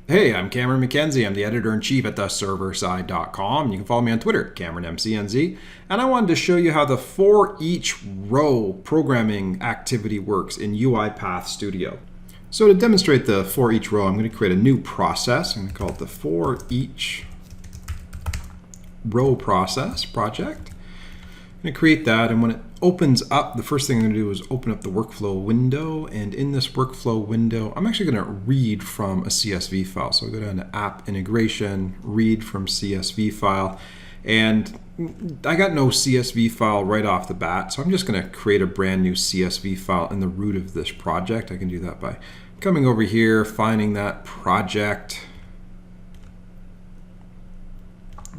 Hey, I'm Cameron McKenzie. I'm the editor-in-chief at theserverside.com. You can follow me on Twitter, CameronMCNZ. And I wanted to show you how the for each row programming activity works in UiPath Studio. So to demonstrate the for each row, I'm going to create a new process. I'm going to call it the for each row process project. I'm going to create that, and when it opens up, the first thing I'm going to do is open up the workflow window, and in this workflow window, I'm actually going to read from a CSV file. So I'll go down to App Integration, Read from CSV File, and I got no CSV file right off the bat, so I'm just going to create a brand new CSV file in the root of this project. I can do that by coming over here, finding that project.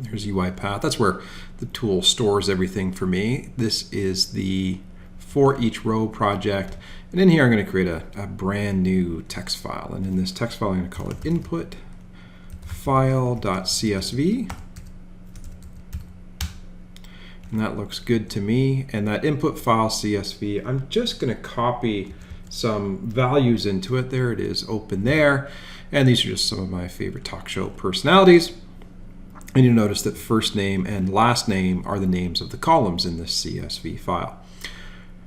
There's UiPath. That's where the tool stores everything for me. This is the for each row project. And in here, I'm going to create a brand new text file. And in this text file, I'm going to call it input file.csv. And that looks good to me. And that input file CSV, I'm just going to copy some values into it. There it is, open there. And these are just some of my favorite talk show personalities. And you'll notice that first name and last name are the names of the columns in this CSV file.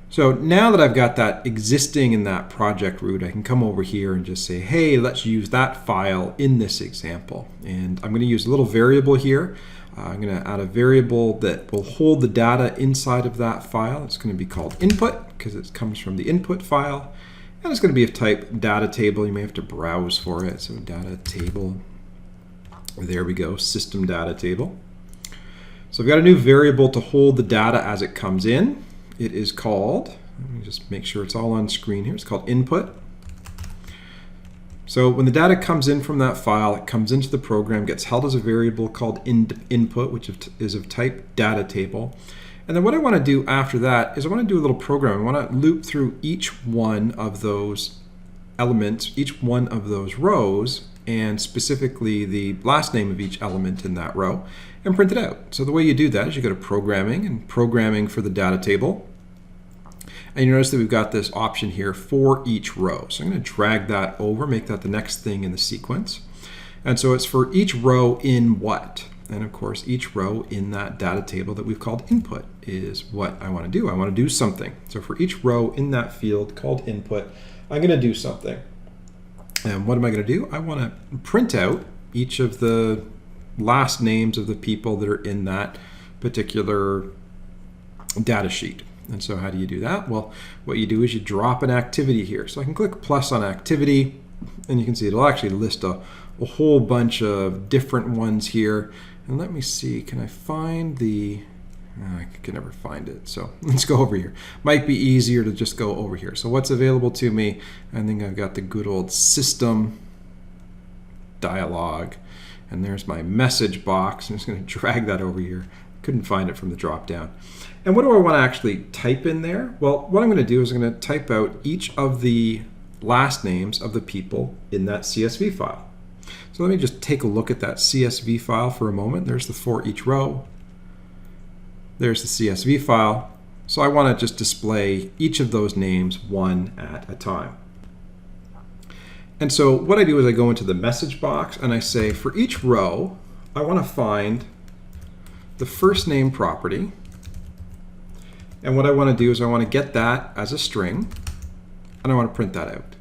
So now that I've got that existing in that project root, I can come over here and just say, hey, let's use that file in this example. And I'm going to use a little variable here. I'm going to add a variable that will hold the data inside of that file. It's going to be called input because it comes from the input file. And it's going to be of type DataTable. You may have to browse for it. So DataTable. There we go, system data table. So I've got a new variable to hold the data as it comes in. It is called, let me just make sure it's all on screen here, it's called input. So when the data comes in from that file, it comes into the program, gets held as a variable called input, which is of type data table. And then what I want to do after that is I want to do a little program. I want to loop through each one of those elements, each one of those rows, and specifically the last name of each element in that row, and print it out. So the way you do that is you go to Programming, and Programming for the data table. And you notice that we've got this option here, for each row. So I'm going to drag that over, make that the next thing in the sequence. And so it's for each row in what? And of course, each row in that data table that we've called input is what I want to do. I want to do something. So for each row in that field called input, I'm going to do something. And what am I going to do? I want to print out each of the last names of the people that are in that particular data sheet. And so how do you do that? Well, what you do is you drop an activity here. So I can click plus on activity, and you can see it'll actually list a whole bunch of different ones here. And let me see, can I find the... I can never find it, so let's go over here. Might be easier to just go over here. So what's available to me? I think I've got the good old system dialog, and there's my message box. I'm just going to drag that over here. Couldn't find it from the drop down. And what do I want to actually type in there? Well, what I'm going to do is I'm going to type out each of the last names of the people in that CSV file. So let me just take a look at that CSV file for a moment. There's the for each row. There's the CSV file. So I want to just display each of those names one at a time. And so what I do is I go into the message box and I say for each row, I want to find the first name property. And what I want to do is I want to get that as a string, and I want to print that out.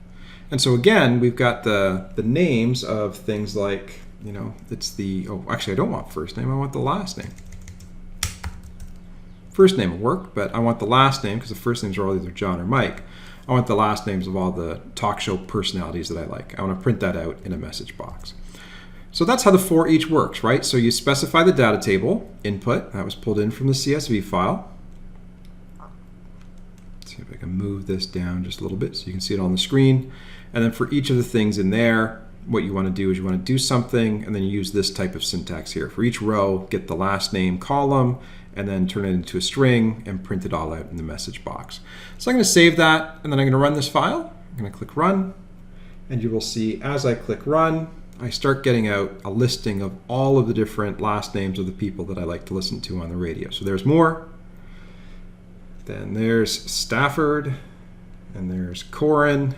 And so again, we've got the names of things like, it's the, oh, actually I don't want first name, I want the last name. First name will work, but I want the last name because the first names are all either John or Mike. I want the last names of all the talk show personalities that I like. I want to print that out in a message box. So that's how the for each works, right? So you specify the data table input. That was pulled in from the CSV file. Let's see if I can move this down just a little bit so you can see it on the screen. And then for each of the things in there, what you want to do is you want to do something, and then you use this type of syntax here. For each row, get the last name column, and then turn it into a string and print it all out in the message box. So I'm going to save that, and then I'm going to run this file. I'm going to click run, and you will see as I click run, I start getting out a listing of all of the different last names of the people that I like to listen to on the radio. So there's more. Then there's Stafford, and there's Corin,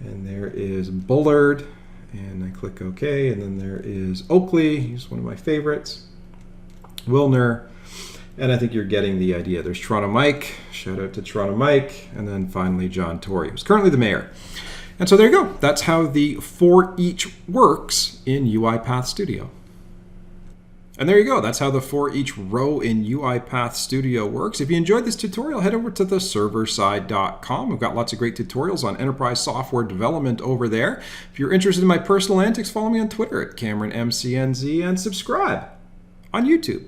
and there is Bullard, and I click OK, and then there is Oakley, he's one of my favorites, Wilner, and I think you're getting the idea. There's Toronto Mike, shout out to Toronto Mike, and then finally John Tory, who's currently the mayor. And so there you go. That's how the for each works in UiPath Studio. And there you go. That's how the for each row in UiPath Studio works. If you enjoyed this tutorial, head over to theserverside.com. We've got lots of great tutorials on enterprise software development over there. If you're interested in my personal antics, follow me on Twitter at CameronMCNZ and subscribe on YouTube.